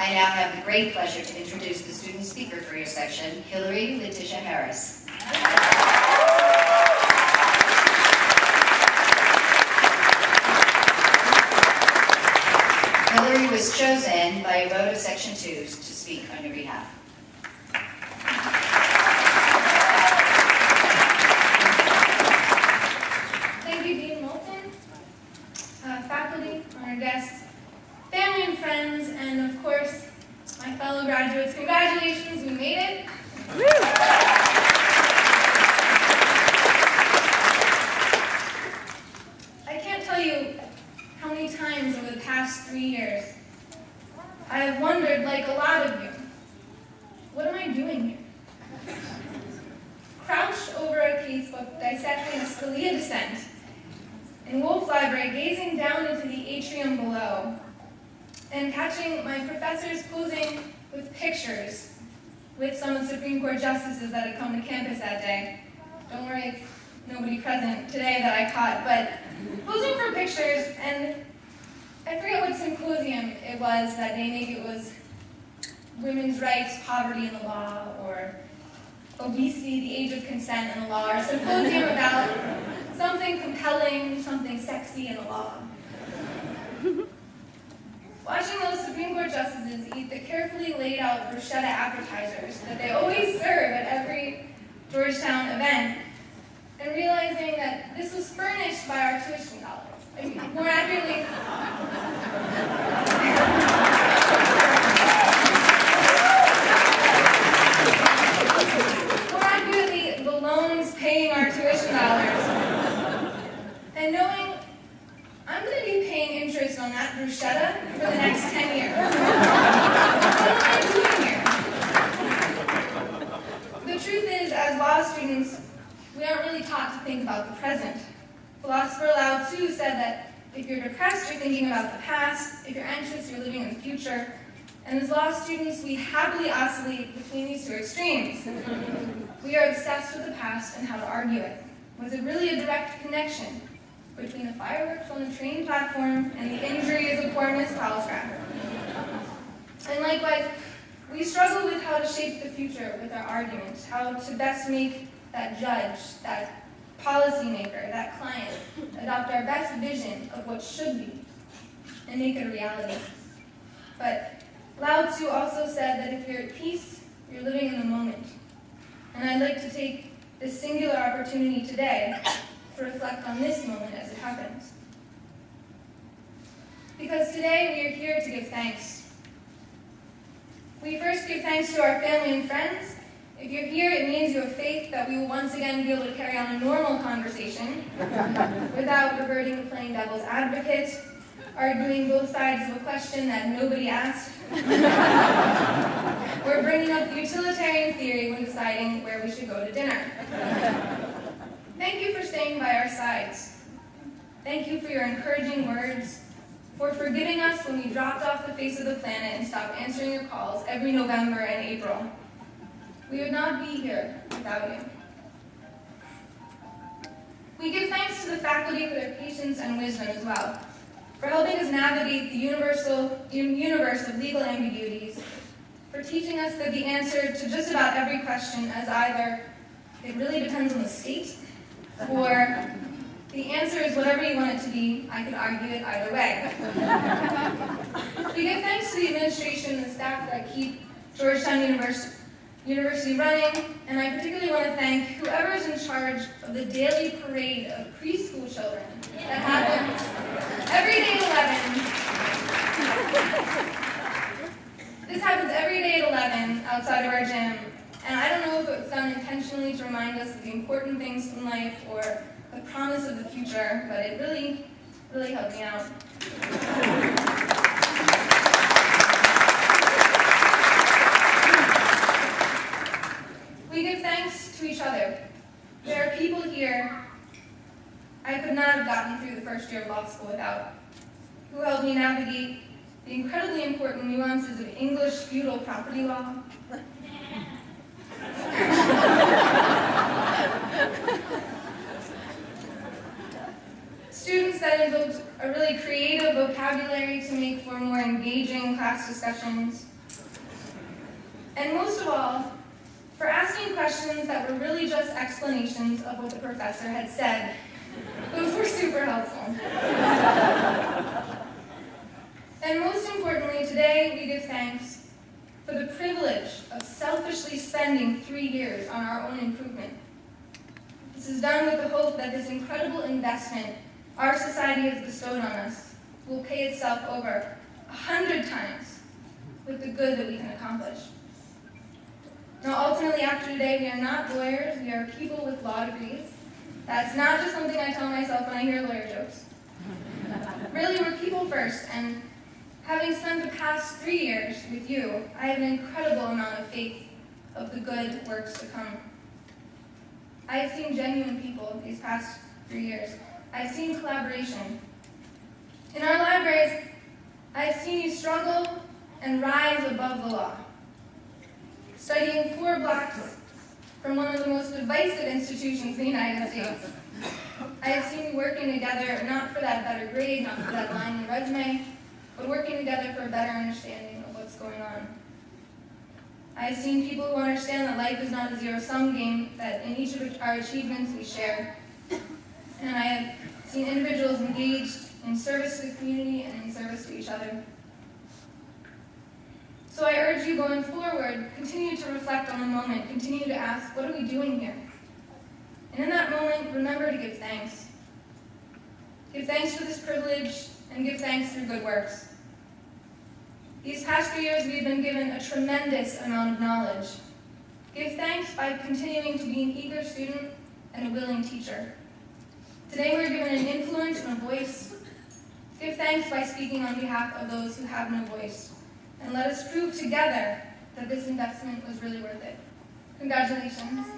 I now have the great pleasure to introduce the student speaker for your section, Hilary Letitia Harris. Hilary was chosen by a vote of Section 2 to speak on your behalf. Thank you, Dean Moulton, faculty, honored guests, family and friends, and of course, my fellow graduates. Congratulations, we made it. I can't tell you how many times over the past 3 years I have wondered, like a lot of you, what am I doing here? Crouched over a casebook dissecting a Scalia dissent, in Wolf Library gazing down into the atrium below, and catching my professors posing with pictures with some of the Supreme Court justices that had come to campus that day. Don't worry, it's nobody present today that I caught, but posing for pictures, and I forget what symposium it was that day. Maybe it was women's rights, poverty in the law, or obesity, the age of consent in the law, or a symposium about something compelling, something sexy in the law. Watching those Supreme Court justices eat the carefully laid out bruschetta appetizers that they always serve at every Georgetown event, and realizing that this was furnished by our tuition dollars. I mean, more accurately, the loans paying our tuition dollars. And knowing I'm going to be paying interest on that bruschetta for the next 10 years. What am I doing here? The truth is, as law students, we aren't really taught to think about the present. Philosopher Lao Tzu said that if you're depressed, you're thinking about the past. If you're anxious, you're living in the future. And as law students, we happily oscillate between these two extremes. We are obsessed with the past and how to argue it. Was it really a direct connection between the fireworks on the train platform and the injuries of poor Miss Palsgraf? And likewise, we struggle with how to shape the future with our arguments, how to best make that judge, that policymaker, that client, adopt our best vision of what should be and make it a reality. But Lao Tzu also said that if you're at peace, you're living in the moment. And I'd like to take this singular opportunity today to reflect on this moment as it happens. Because today we are here to give thanks. We first give thanks to our family and friends. If you're here, it means you have faith that we will once again be able to carry on a normal conversation without reverting to playing devil's advocate, arguing both sides of a question that nobody asked, or bringing up utilitarian theory when deciding where we should go to dinner. Thank you for staying by our sides. Thank you for your encouraging words, for forgiving us when we dropped off the face of the planet and stopped answering your calls every November and April. We would not be here without you. We give thanks to the faculty for their patience and wisdom as well, for helping us navigate the universe of legal ambiguities, for teaching us that the answer to just about every question is either it really depends on the state, or the answer is whatever you want it to be. I could argue it either way. We give thanks to the administration and the staff that keep Georgetown University running, and I particularly want to thank whoever is in charge of the daily parade of preschool children that happens every day at 11. This happens every day at 11 outside of our gym, and I don't know if it was done intentionally to remind us of the important things in life or the promise of the future, but it really, really helped me out. We give thanks to each other. There are people here I could not have gotten through the first year of law school without, who helped me navigate the incredibly important nuances of English feudal property law, students that invoked a really creative vocabulary to make for more engaging class discussions. And most of all, for asking questions that were really just explanations of what the professor had said. Those were super helpful. And most importantly, today we give thanks for the privilege of selfishly spending 3 years on our own improvement. This is done with the hope that this incredible investment our society has bestowed on us will pay itself over 100 times with the good that we can accomplish. Now, ultimately, after today, we are not lawyers, we are people with law degrees. That's not just something I tell myself when I hear lawyer jokes. Really, we're people first, and having spent the past 3 years with you, I have an incredible amount of faith of the good works to come. I have seen genuine people these past 3 years. I've seen collaboration. In our libraries, I've seen you struggle and rise above the law. Studying 4 blocks from one of the most divisive institutions in the United States. I have seen you working together, not for that better grade, not for that line in the resume, but working together for a better understanding of what's going on. I have seen people who understand that life is not a zero-sum game, that in each of our achievements we share. And I have seen individuals engaged in service to the community and in service to each other. So I urge you going forward, continue to reflect on the moment, continue to ask, what are we doing here? And in that moment, remember to give thanks. Give thanks for this privilege, and give thanks through good works. These past 3 years, we've been given a tremendous amount of knowledge. Give thanks by continuing to be an eager student and a willing teacher. Today, we're given an influence and a voice. Give thanks by speaking on behalf of those who have no voice. And let us prove together that this investment was really worth it. Congratulations.